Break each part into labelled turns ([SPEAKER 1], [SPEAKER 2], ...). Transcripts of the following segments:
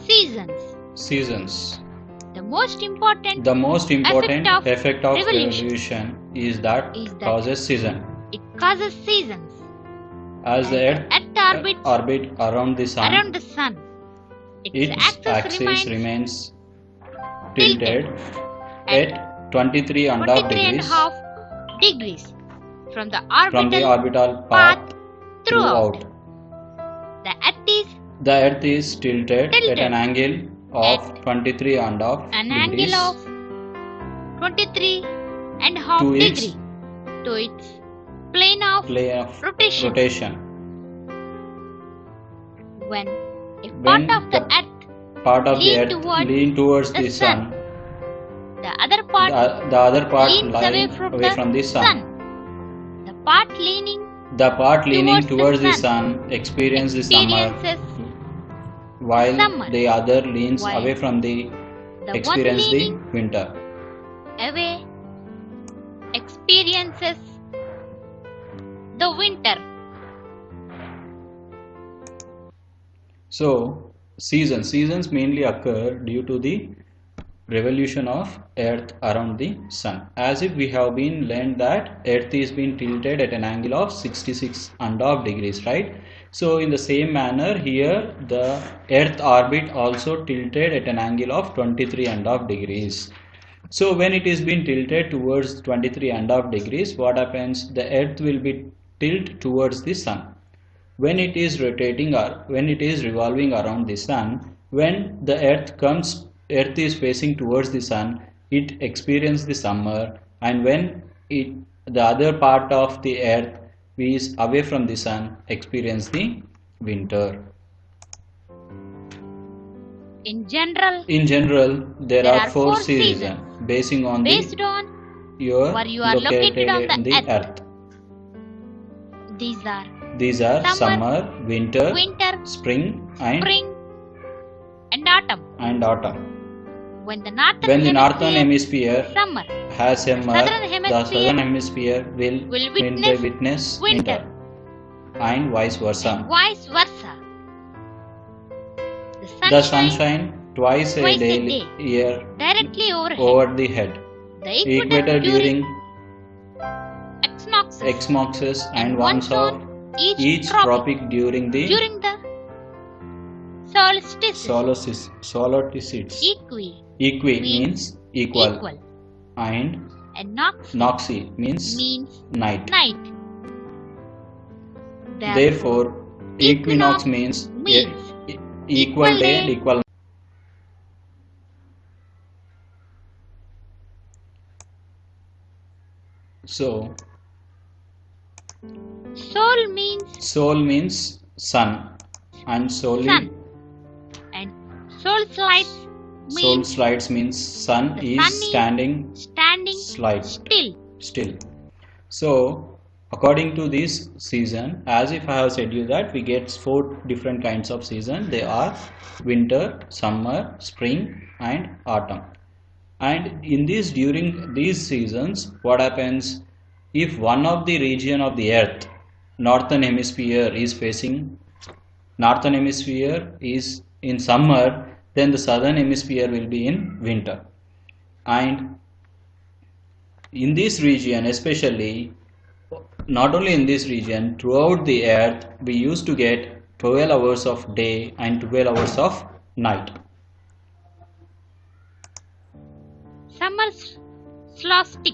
[SPEAKER 1] Seasons.
[SPEAKER 2] Seasons.
[SPEAKER 1] The most important
[SPEAKER 2] effect of revolution is that causes season.
[SPEAKER 1] It causes seasons.
[SPEAKER 2] As the Earth orbits around the Sun, its axis remains tilted at 23.5
[SPEAKER 1] degrees from the
[SPEAKER 2] orbital path throughout.
[SPEAKER 1] The
[SPEAKER 2] Earth is tilted at an angle of 23.5 degrees
[SPEAKER 1] to its plane of rotation. When a part of the Earth
[SPEAKER 2] leans towards the Sun,
[SPEAKER 1] the other part
[SPEAKER 2] leans away from the Sun.
[SPEAKER 1] The part leaning
[SPEAKER 2] towards the Sun experiences the summer, while the other leans away from the experiences the winter.
[SPEAKER 1] Away experiences the winter.
[SPEAKER 2] So, seasons mainly occur due to the revolution of Earth around the Sun. As if we have been learned that Earth is being tilted at an angle of 66.5 degrees, right? So in the same manner here the Earth orbit also tilted at an angle of 23.5 degrees. So when it is being tilted towards 23.5 degrees, what happens? The Earth will be tilted towards the Sun. When it is rotating or when it is revolving around the Sun, when the Earth is facing towards the Sun, it experiences the summer, and when the other part of the Earth is away from the Sun, experience the winter.
[SPEAKER 1] In general,
[SPEAKER 2] there are 4 seasons based on
[SPEAKER 1] where you are located on the Earth. These are
[SPEAKER 2] summer, winter, spring and autumn.
[SPEAKER 1] When the northern hemisphere
[SPEAKER 2] has summer, the southern hemisphere will witness winter, and vice versa. The sunshine twice a day
[SPEAKER 1] directly
[SPEAKER 2] over the head.
[SPEAKER 1] The
[SPEAKER 2] equator during
[SPEAKER 1] equinoxes
[SPEAKER 2] and once of each tropic during the solstices. Equi means equal, and noxi means night. Therefore, equinox means equal day and equal night. So, Sol means sun, and
[SPEAKER 1] sun. And sol
[SPEAKER 2] slides means sun is standing still. So, according to this season, as if I have said you that we get 4 different kinds of season. They are winter, summer, spring and autumn. And during these seasons, what happens if one of the region of the earth, northern hemisphere is in summer, then the southern hemisphere will be in winter. And in this region, especially, not only in this region, throughout the earth, we used to get 12 hours of day and 12 hours of night.
[SPEAKER 1] Summer solstice,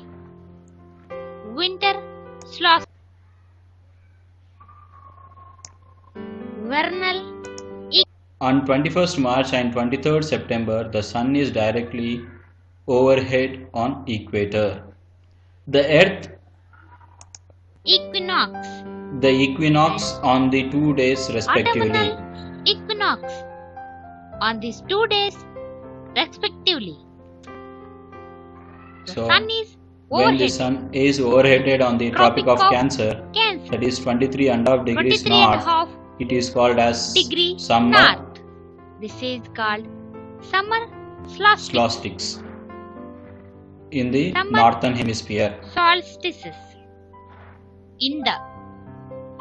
[SPEAKER 1] winter solstice, vernal.
[SPEAKER 2] On 21st March and 23rd September, the sun is directly overhead on equator. The earth
[SPEAKER 1] equinox
[SPEAKER 2] on the 2 days respectively.
[SPEAKER 1] Autumnal equinox on these 2 days respectively.
[SPEAKER 2] So when the sun is overheaded on the Tropic of Cancer, that is 23.5 degrees north, it is called as summer
[SPEAKER 1] north. This is called summer
[SPEAKER 2] solstice in the northern hemisphere.
[SPEAKER 1] Solstices in the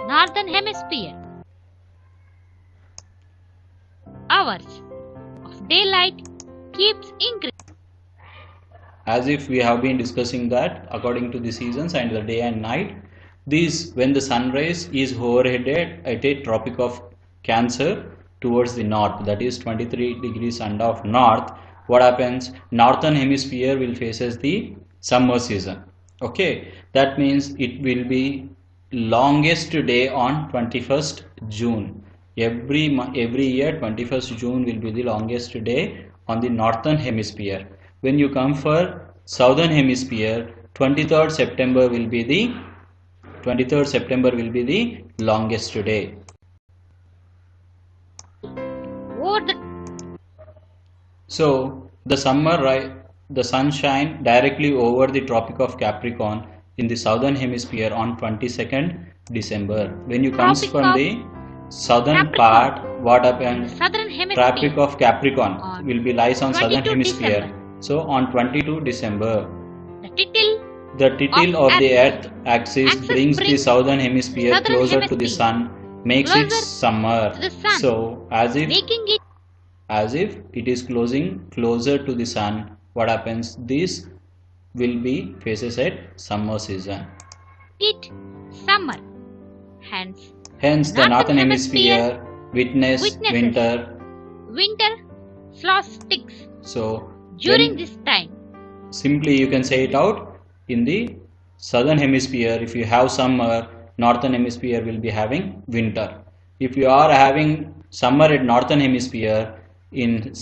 [SPEAKER 1] northern hemisphere. Hours daylight keeps increasing.
[SPEAKER 2] As if we have been discussing that according to the seasons and the day and night, these when the sun rays is overheaded at a tropic of Cancer towards the north, that is 23 degrees and of north, what happens? Northern hemisphere will faces the summer season. Okay, that means it will be longest day on 21st June. Every year 21st June will be the longest day on the northern hemisphere. When you come for southern hemisphere, 23rd September will be the longest day. So the the sunshine directly over the Tropic of Capricorn in the southern hemisphere on 22nd December. When you comes from the southern part, what happens?
[SPEAKER 1] Southern hemisphere.
[SPEAKER 2] Tropic of Capricorn will be lies on southern hemisphere.
[SPEAKER 1] December.
[SPEAKER 2] So on 22 December,
[SPEAKER 1] the
[SPEAKER 2] title of the earth axis brings the southern hemisphere closer to the sun, makes it summer. So as if it is closing closer to the sun, what happens? This will be faces at summer season.
[SPEAKER 1] It summer.
[SPEAKER 2] Hence the northern hemisphere witnesses winter
[SPEAKER 1] solstice.
[SPEAKER 2] So
[SPEAKER 1] during this time,
[SPEAKER 2] simply you can say it out. In the southern hemisphere, if you have summer, northern hemisphere will be having winter. If you are having summer at northern hemisphere, in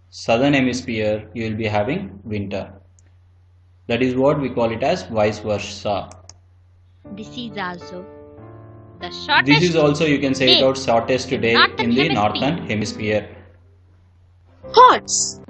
[SPEAKER 2] southern hemisphere you will be having winter. That is what we call it as vice versa.
[SPEAKER 1] This is also the shortest.
[SPEAKER 2] This is also, you can say it out, shortest day in the northern hemisphere.
[SPEAKER 3] Thoughts.